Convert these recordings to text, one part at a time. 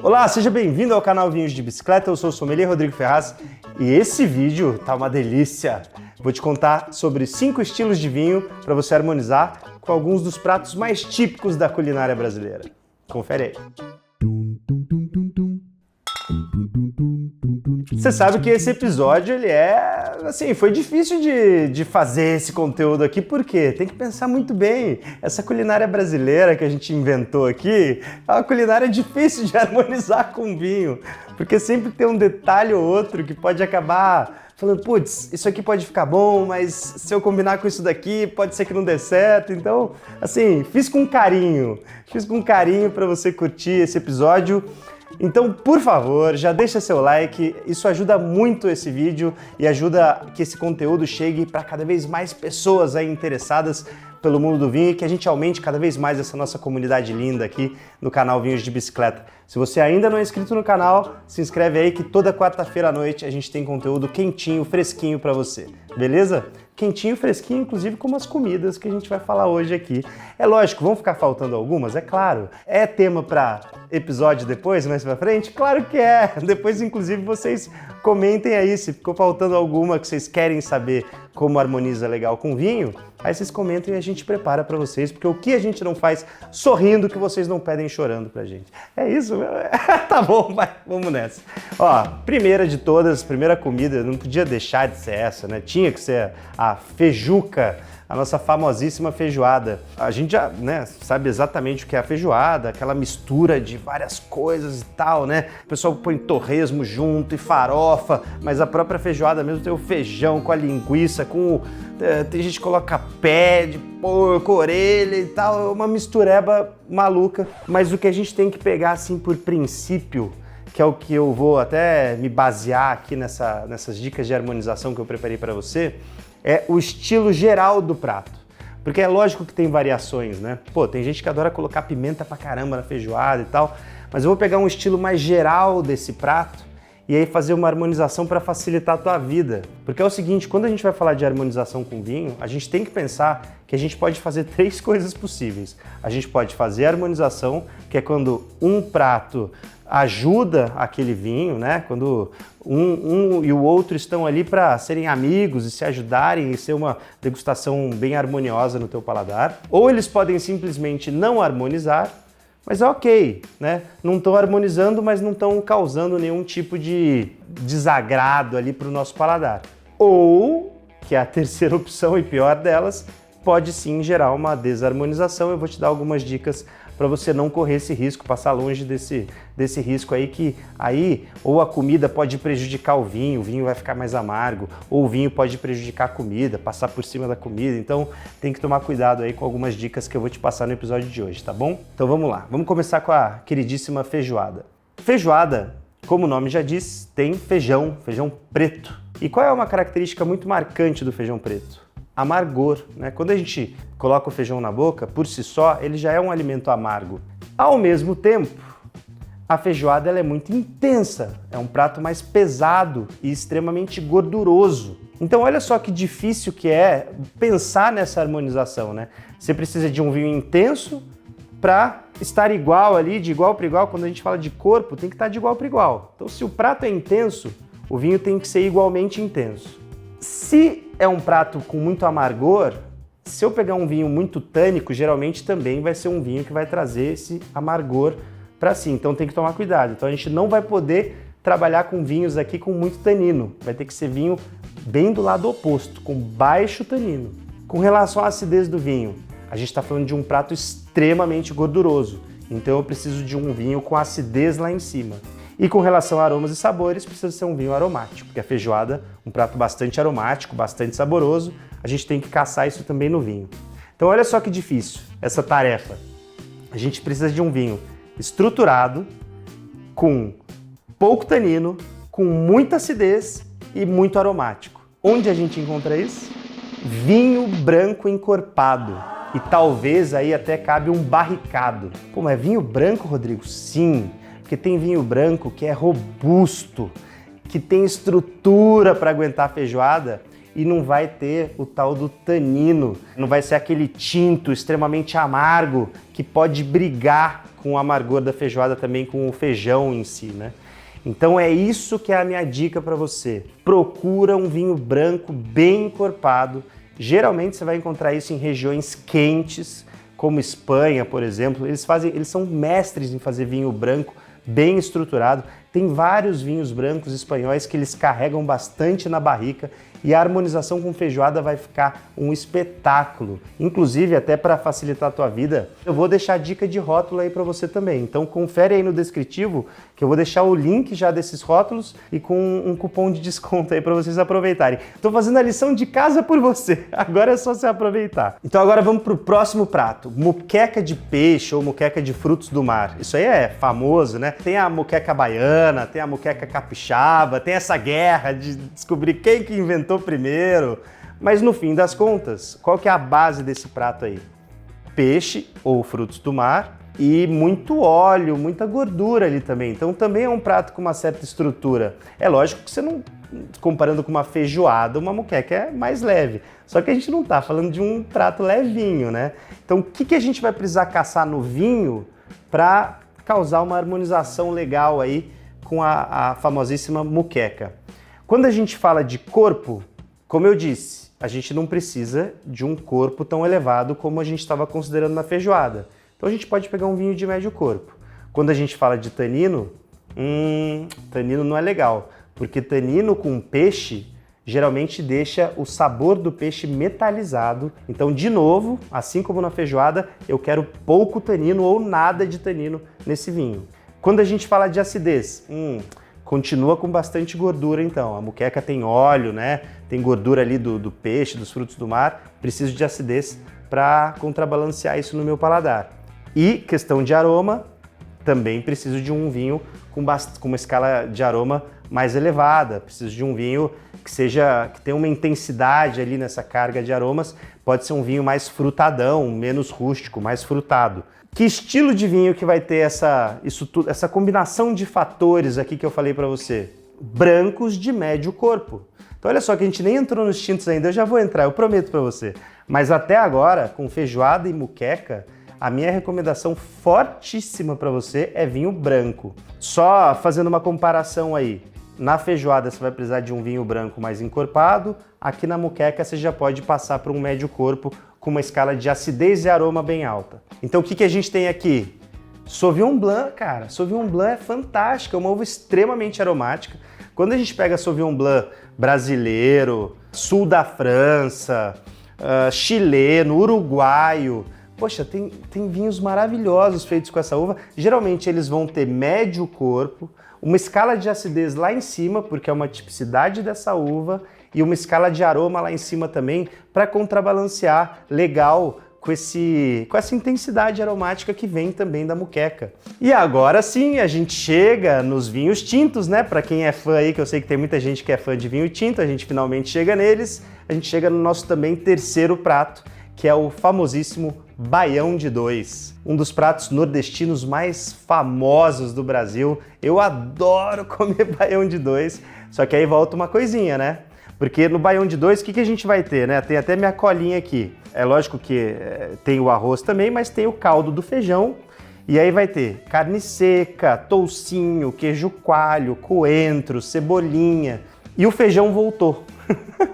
Olá, seja bem-vindo ao canal Vinhos de Bicicleta, eu sou o sommelier Rodrigo Ferraz e esse vídeo tá uma delícia. Vou te contar sobre 5 estilos de vinho para você harmonizar com alguns dos pratos mais típicos da culinária brasileira. Confere aí. Você sabe que esse episódio, foi difícil de fazer esse conteúdo aqui, porque tem que pensar muito bem. Essa culinária brasileira que a gente inventou aqui é uma culinária difícil de harmonizar com vinho, porque sempre tem um detalhe ou outro que pode acabar falando, putz, isso aqui pode ficar bom, mas se eu combinar com isso daqui, pode ser que não dê certo. Então, assim, fiz com carinho para você curtir esse episódio. Então, por favor, já deixa seu like, isso ajuda muito esse vídeo e ajuda que esse conteúdo chegue para cada vez mais pessoas aí interessadas pelo mundo do vinho e que a gente aumente cada vez mais essa nossa comunidade linda aqui no canal Vinhos de Bicicleta. Se você ainda não é inscrito no canal, se inscreve aí que toda quarta-feira à noite a gente tem conteúdo quentinho, fresquinho para você, beleza? Quentinho, fresquinho, inclusive com umas comidas que a gente vai falar hoje aqui. É lógico, vão ficar faltando algumas, é claro. É tema para episódio depois, mais pra frente? Claro que é! Depois, inclusive, vocês comentem aí se ficou faltando alguma que vocês querem saber como harmoniza legal com vinho. Aí vocês comentem e a gente prepara para vocês, porque o que a gente não faz sorrindo que vocês não pedem chorando pra gente. É isso? Tá bom, vai, vamos nessa. Ó, primeira de todas, primeira comida, não podia deixar de ser essa, né? Tinha que ser a feijuca, a nossa famosíssima feijoada. A gente já, sabe exatamente o que é a feijoada, aquela mistura de várias coisas e tal, né? O pessoal põe torresmo junto e farofa, mas a própria feijoada mesmo tem o feijão com a linguiça, tem gente que coloca pé de porco, orelha e tal, é uma mistureba maluca. Mas o que a gente tem que pegar assim por princípio, que é o que eu vou até me basear aqui nessas dicas de harmonização que eu preparei para você, é o estilo geral do prato. Porque é lógico que tem variações, né? Pô, tem gente que adora colocar pimenta pra caramba na feijoada e tal, mas eu vou pegar um estilo mais geral desse prato e aí fazer uma harmonização para facilitar a tua vida. Porque é o seguinte, quando a gente vai falar de harmonização com vinho, a gente tem que pensar que a gente pode fazer 3 coisas possíveis. A gente pode fazer a harmonização, que é quando um prato ajuda aquele vinho, né? Quando um e o outro estão ali para serem amigos e se ajudarem e ser uma degustação bem harmoniosa no teu paladar. Ou eles podem simplesmente não harmonizar, mas é ok, né? Não estão harmonizando, mas não estão causando nenhum tipo de desagrado ali para o nosso paladar. Ou, que é a terceira opção e pior delas, pode sim gerar uma desarmonização. Eu vou te dar algumas dicas para você não correr esse risco, passar longe desse risco aí, que aí ou a comida pode prejudicar o vinho vai ficar mais amargo, ou o vinho pode prejudicar a comida, passar por cima da comida. Então tem que tomar cuidado aí com algumas dicas que eu vou te passar no episódio de hoje, tá bom? Então vamos lá, vamos começar com a queridíssima feijoada. Feijoada, como o nome já diz, tem feijão preto. E qual é uma característica muito marcante do feijão preto? Amargor, né? Quando a gente coloca o feijão na boca, por si só, ele já é um alimento amargo. Ao mesmo tempo, a feijoada ela é muito intensa, é um prato mais pesado e extremamente gorduroso. Então olha só que difícil que é pensar nessa harmonização, né? Você precisa de um vinho intenso para estar igual ali, de igual para igual. Quando a gente fala de corpo, tem que estar de igual para igual. Então se o prato é intenso, o vinho tem que ser igualmente intenso. Se é um prato com muito amargor, se eu pegar um vinho muito tânico, geralmente também vai ser um vinho que vai trazer esse amargor para si. Então tem que tomar cuidado. Então a gente não vai poder trabalhar com vinhos aqui com muito tanino. Vai ter que ser vinho bem do lado oposto, com baixo tanino. Com relação à acidez do vinho, a gente está falando de um prato extremamente gorduroso. Então eu preciso de um vinho com acidez lá em cima. E com relação a aromas e sabores, precisa ser um vinho aromático, porque a feijoada, um prato bastante aromático, bastante saboroso, a gente tem que caçar isso também no vinho. Então olha só que difícil essa tarefa. A gente precisa de um vinho estruturado, com pouco tanino, com muita acidez e muito aromático. Onde a gente encontra isso? Vinho branco encorpado. E talvez aí até cabe um barricado. Pô, mas vinho branco, Rodrigo? Sim. Porque tem vinho branco que é robusto, que tem estrutura para aguentar a feijoada e não vai ter o tal do tanino, não vai ser aquele tinto extremamente amargo que pode brigar com o amargor da feijoada também, com o feijão em si, né? Então é isso que é a minha dica para você. Procura um vinho branco bem encorpado. Geralmente você vai encontrar isso em regiões quentes, como Espanha, por exemplo. Eles são mestres em fazer vinho branco bem estruturado. Tem vários vinhos brancos espanhóis que eles carregam bastante na barrica e a harmonização com feijoada vai ficar um espetáculo. Inclusive, até para facilitar a tua vida, eu vou deixar a dica de rótulo aí para você também. Então confere aí no descritivo que eu vou deixar o link já desses rótulos e com um cupom de desconto aí para vocês aproveitarem. Estou fazendo a lição de casa por você, agora é só você aproveitar. Então agora vamos para o próximo prato, moqueca de peixe ou moqueca de frutos do mar. Isso aí é famoso, né? Tem a moqueca baiana, tem a moqueca capixaba, tem essa guerra de descobrir quem que inventou primeiro, mas no fim das contas, qual que é a base desse prato aí? Peixe ou frutos do mar e muito óleo, muita gordura ali também, então também é um prato com uma certa estrutura. É lógico que você não, comparando com uma feijoada, uma moqueca é mais leve, só que a gente não tá falando de um prato levinho, né? Então o que a gente vai precisar caçar no vinho para causar uma harmonização legal aí com a famosíssima moqueca? Quando a gente fala de corpo, como eu disse, a gente não precisa de um corpo tão elevado como a gente estava considerando na feijoada. Então a gente pode pegar um vinho de médio corpo. Quando a gente fala de tanino, tanino não é legal, porque tanino com peixe geralmente deixa o sabor do peixe metalizado. Então, de novo, assim como na feijoada, eu quero pouco tanino ou nada de tanino nesse vinho. Quando a gente fala de acidez, continua com bastante gordura então. A moqueca tem óleo, né? Tem gordura ali do peixe, dos frutos do mar. Preciso de acidez para contrabalancear isso no meu paladar. E questão de aroma, também preciso de um vinho com uma escala de aroma mais elevada. Preciso de um vinho que tenha uma intensidade ali nessa carga de aromas. Pode ser um vinho mais frutadão, menos rústico, mais frutado. Que estilo de vinho que vai ter essa combinação de fatores aqui que eu falei para você? Brancos de médio corpo. Então olha só que a gente nem entrou nos tintos ainda, eu já vou entrar, eu prometo para você. Mas até agora, com feijoada e moqueca, a minha recomendação fortíssima para você é vinho branco. Só fazendo uma comparação aí, na feijoada você vai precisar de um vinho branco mais encorpado, aqui na moqueca você já pode passar para um médio corpo com uma escala de acidez e aroma bem alta. Então o que a gente tem aqui? Sauvignon Blanc, cara. Sauvignon Blanc é fantástico, é uma uva extremamente aromática. Quando a gente pega Sauvignon Blanc brasileiro, sul da França, chileno, uruguaio, poxa, tem vinhos maravilhosos feitos com essa uva. Geralmente eles vão ter médio corpo, uma escala de acidez lá em cima, porque é uma tipicidade dessa uva, e uma escala de aroma lá em cima também, para contrabalancear legal com essa intensidade aromática que vem também da moqueca. E agora sim, a gente chega nos vinhos tintos, né? Para quem é fã aí, que eu sei que tem muita gente que é fã de vinho tinto, a gente finalmente chega neles. A gente chega no nosso também terceiro prato, que é o famosíssimo Baião de Dois. Um dos pratos nordestinos mais famosos do Brasil. Eu adoro comer baião de dois, só que aí volta uma coisinha, né? Porque no baião de dois, o que a gente vai ter, né? Tem até minha colinha aqui. É lógico que tem o arroz também, mas tem o caldo do feijão. E aí vai ter carne seca, toucinho, queijo coalho, coentro, cebolinha. E o feijão voltou.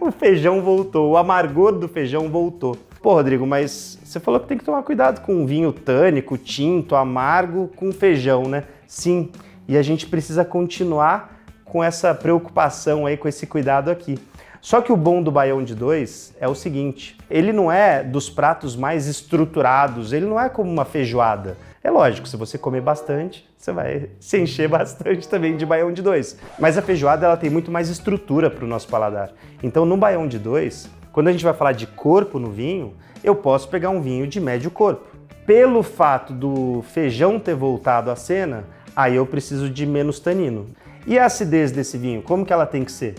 O feijão voltou, o amargor do feijão voltou. Pô, Rodrigo, mas você falou que tem que tomar cuidado com vinho tânico, tinto, amargo, com feijão, né? Sim, e a gente precisa continuar com essa preocupação aí, com esse cuidado aqui. Só que o bom do baião de dois é o seguinte, ele não é dos pratos mais estruturados, ele não é como uma feijoada. É lógico, se você comer bastante, você vai se encher bastante também de baião de dois. Mas a feijoada ela tem muito mais estrutura para o nosso paladar. Então no baião de dois, quando a gente vai falar de corpo no vinho, eu posso pegar um vinho de médio corpo. Pelo fato do feijão ter voltado à cena, aí eu preciso de menos tanino. E a acidez desse vinho, como que ela tem que ser?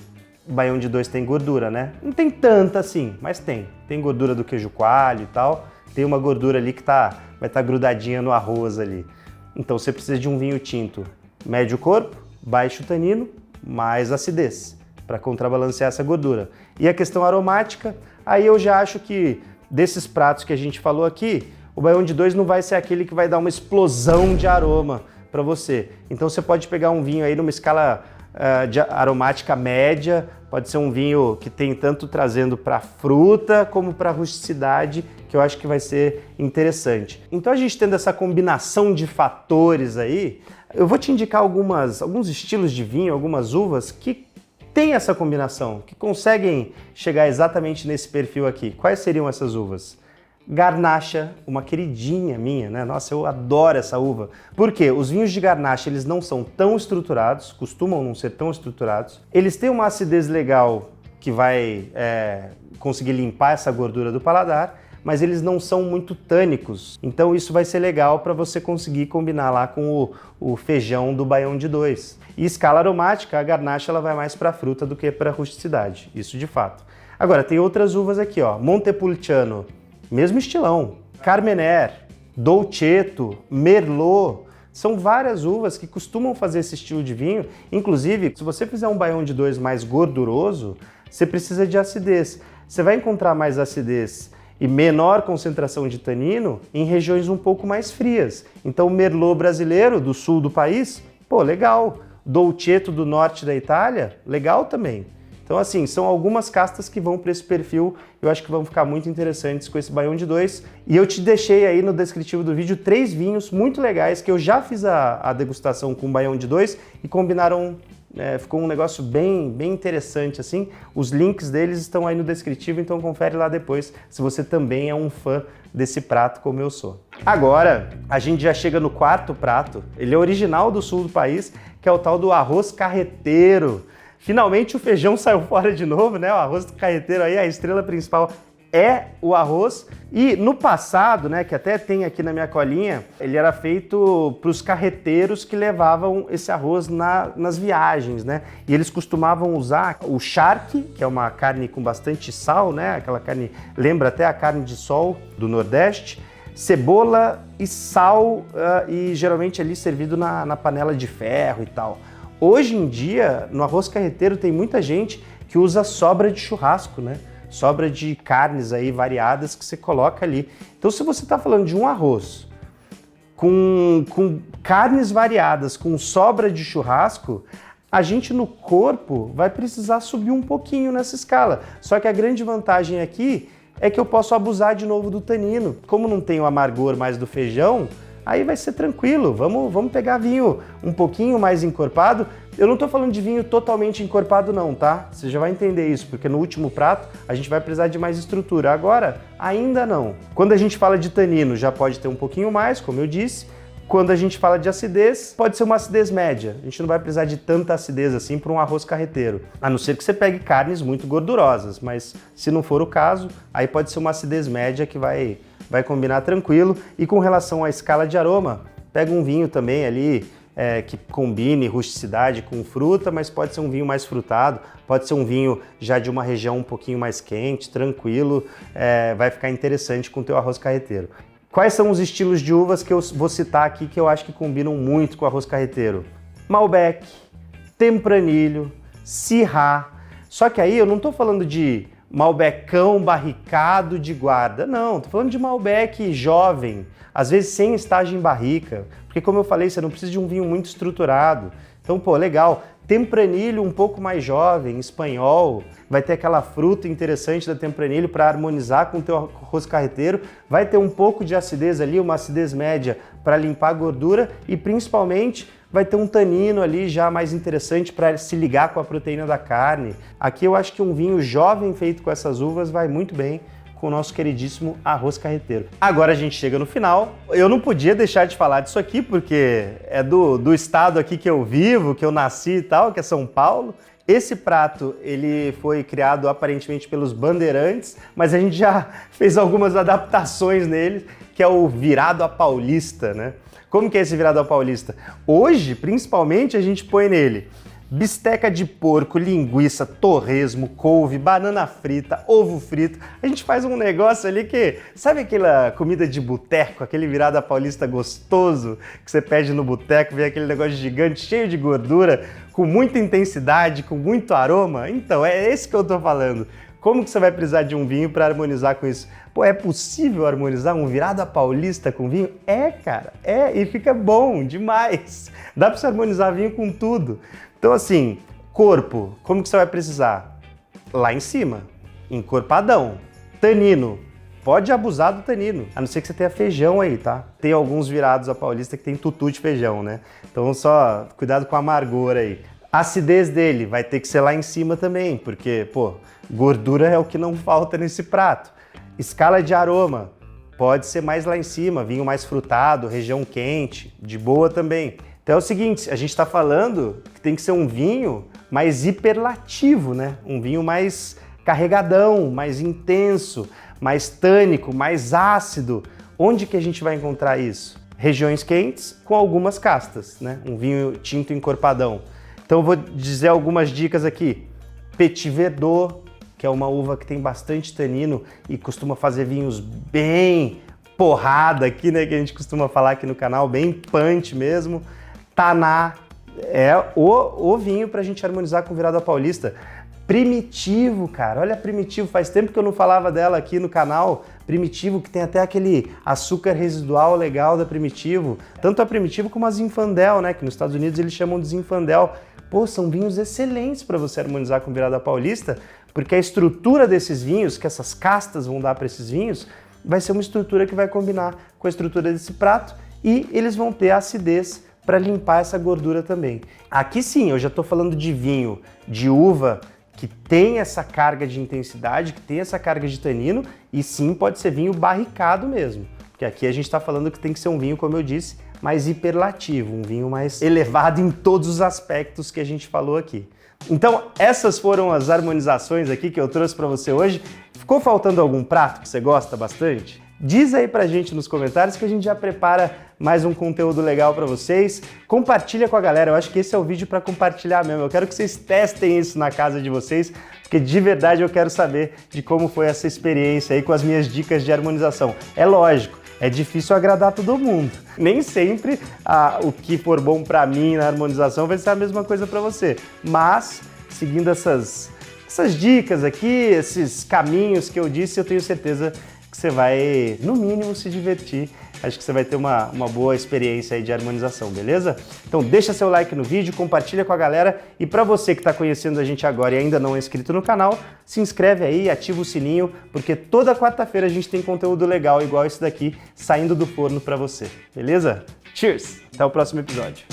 O baião de dois tem gordura, né? Não tem tanta assim, mas tem. Tem gordura do queijo coalho e tal. Tem uma gordura ali que vai estar grudadinha no arroz ali. Então você precisa de um vinho tinto médio corpo, baixo tanino, mais acidez. para contrabalancear essa gordura. E a questão aromática, aí eu já acho que desses pratos que a gente falou aqui, o Baião de 2 não vai ser aquele que vai dar uma explosão de aroma para você. Então você pode pegar um vinho aí numa escala de aromática média, pode ser um vinho que tem tanto trazendo para fruta como para rusticidade, que eu acho que vai ser interessante. Então a gente tendo essa combinação de fatores aí, eu vou te indicar alguns estilos de vinho, algumas uvas que tem essa combinação, que conseguem chegar exatamente nesse perfil aqui. Quais seriam essas uvas? Garnacha, uma queridinha minha, né? Nossa, eu adoro essa uva. Por quê? Os vinhos de Garnacha, eles não são tão estruturados, costumam não ser tão estruturados. Eles têm uma acidez legal que vai conseguir limpar essa gordura do paladar, mas eles não são muito tânicos. Então isso vai ser legal para você conseguir combinar lá com o feijão do Baião de 2. E escala aromática, a Garnacha ela vai mais para fruta do que para rusticidade, isso de fato. Agora, tem outras uvas aqui, ó, Montepulciano, mesmo estilão, Carmener, Dolcetto, Merlot, são várias uvas que costumam fazer esse estilo de vinho. Inclusive, se você fizer um Baião de 2 mais gorduroso, você precisa de acidez. Você vai encontrar mais acidez e menor concentração de tanino em regiões um pouco mais frias. Então, o Merlot brasileiro, do sul do país, pô, legal. Dolcetto do norte da Itália, legal também. Então, assim, são algumas castas que vão para esse perfil, eu acho que vão ficar muito interessantes com esse Baião de 2. E eu te deixei aí no descritivo do vídeo 3 vinhos muito legais que eu já fiz a degustação com o Baião de 2 e combinaram, ficou um negócio bem interessante, assim. Os links deles estão aí no descritivo, então confere lá depois se você também é um fã desse prato como eu sou. Agora, a gente já chega no quarto prato, ele é original do sul do país, que é o tal do arroz carreteiro. Finalmente o feijão saiu fora de novo, né? O arroz do carreteiro aí, a estrela principal é o arroz. E no passado, né, que até tem aqui na minha colinha, ele era feito para os carreteiros que levavam esse arroz nas viagens, né? E eles costumavam usar o charque, que é uma carne com bastante sal, né? Aquela carne, lembra até a carne de sol do Nordeste, cebola e sal, e geralmente ali servido na panela de ferro e tal. Hoje em dia, no arroz carreteiro tem muita gente que usa sobra de churrasco, né? Sobra de carnes aí variadas que você coloca ali. Então, se você está falando de um arroz com carnes variadas, com sobra de churrasco, a gente no corpo vai precisar subir um pouquinho nessa escala. Só que a grande vantagem aqui é que eu posso abusar de novo do tanino. Como não tem o amargor mais do feijão, aí vai ser tranquilo, vamos pegar vinho um pouquinho mais encorpado. Eu não estou falando de vinho totalmente encorpado não, tá? Você já vai entender isso, porque no último prato a gente vai precisar de mais estrutura. Agora, ainda não. Quando a gente fala de tanino, já pode ter um pouquinho mais, como eu disse. Quando a gente fala de acidez, pode ser uma acidez média. A gente não vai precisar de tanta acidez assim para um arroz carreteiro. A não ser que você pegue carnes muito gordurosas, mas se não for o caso, aí pode ser uma acidez média que vai combinar tranquilo. E com relação à escala de aroma, pega um vinho também ali que combine rusticidade com fruta, mas pode ser um vinho mais frutado, pode ser um vinho já de uma região um pouquinho mais quente, tranquilo, vai ficar interessante com o teu arroz carreteiro. Quais são os estilos de uvas que eu vou citar aqui que eu acho que combinam muito com o arroz carreteiro? Malbec, Tempranillo, Syrah. Só que aí eu não estou falando de Malbecão barricado de guarda. Não, tô falando de Malbec jovem, às vezes sem estágio em barrica, porque como eu falei, você não precisa de um vinho muito estruturado. Então, pô, legal. Tempranillo um pouco mais jovem, espanhol, vai ter aquela fruta interessante da Tempranillo para harmonizar com o teu arroz carreteiro, vai ter um pouco de acidez ali, uma acidez média para limpar a gordura e principalmente vai ter um tanino ali já mais interessante para se ligar com a proteína da carne. Aqui eu acho que um vinho jovem feito com essas uvas vai muito bem com o nosso queridíssimo arroz carreteiro. Agora a gente chega no final. Eu não podia deixar de falar disso aqui, porque é do estado aqui que eu vivo, que eu nasci e tal, que é São Paulo. Esse prato, ele foi criado aparentemente pelos bandeirantes, mas a gente já fez algumas adaptações nele, que é o virado à paulista, né? Como que é esse virado à paulista? Hoje, principalmente, a gente põe nele bisteca de porco, linguiça, torresmo, couve, banana frita, ovo frito. A gente faz um negócio ali que, sabe aquela comida de boteco, aquele virada paulista gostoso que você pede no boteco, vem aquele negócio gigante, cheio de gordura, com muita intensidade, com muito aroma? Então, é esse que eu tô falando. Como que você vai precisar de um vinho para harmonizar com isso? Pô, é possível harmonizar um virada paulista com vinho? É, cara, e fica bom demais. Dá para você harmonizar vinho com tudo. Então, assim, corpo, como que você vai precisar? Lá em cima, encorpadão. Tanino, pode abusar do tanino, a não ser que você tenha feijão aí, tá? Tem alguns virados a paulista que tem tutu de feijão, né? Então só cuidado com a amargor aí. A acidez dele vai ter que ser lá em cima também, porque, pô, gordura é o que não falta nesse prato. Escala de aroma, pode ser mais lá em cima, vinho mais frutado, região quente, de boa também. Então é o seguinte, a gente está falando que tem que ser um vinho mais hiperlativo, né? Um vinho mais carregadão, mais intenso, mais tânico, mais ácido. Onde que a gente vai encontrar isso? Regiões quentes com algumas castas, né? Um vinho tinto encorpadão. Então eu vou dizer algumas dicas aqui. Petit Verdot, que é uma uva que tem bastante tanino e costuma fazer vinhos bem porrada aqui, né? Que a gente costuma falar aqui no canal, bem punch mesmo. Taná é o vinho pra gente harmonizar com virada paulista. Primitivo, cara, olha Primitivo, faz tempo que eu não falava dela aqui no canal. Primitivo, que tem até aquele açúcar residual legal da Primitivo. Tanto a Primitivo como a Zinfandel, né? Que nos Estados Unidos eles chamam de Zinfandel. Pô, são vinhos excelentes para você harmonizar com virada paulista, porque a estrutura desses vinhos, que essas castas vão dar para esses vinhos, vai ser uma estrutura que vai combinar com a estrutura desse prato e eles vão ter acidez para limpar essa gordura também. Aqui sim, eu já estou falando de vinho de uva que tem essa carga de intensidade, que tem essa carga de tanino, e sim pode ser vinho barricado mesmo. Porque aqui a gente está falando que tem que ser um vinho, como eu disse, mais hiperlativo, um vinho mais elevado em todos os aspectos que a gente falou aqui. Então, essas foram as harmonizações aqui que eu trouxe para você hoje. Ficou faltando algum prato que você gosta bastante? Diz aí pra gente nos comentários que a gente já prepara mais um conteúdo legal para vocês. Compartilha com a galera, eu acho que esse é o vídeo para compartilhar mesmo. Eu quero que vocês testem isso na casa de vocês, porque de verdade eu quero saber de como foi essa experiência aí com as minhas dicas de harmonização. É lógico, é difícil agradar todo mundo. Nem sempre o que for bom para mim na harmonização vai ser a mesma coisa para você. Mas, seguindo essas dicas aqui, esses caminhos que eu disse, eu tenho certeza que você vai, no mínimo, se divertir. Acho que você vai ter uma boa experiência aí de harmonização, beleza? Então deixa seu like no vídeo, compartilha com a galera e para você que está conhecendo a gente agora e ainda não é inscrito no canal, se inscreve aí, ativa o sininho, porque toda quarta-feira a gente tem conteúdo legal igual esse daqui saindo do forno para você, beleza? Cheers! Até o próximo episódio.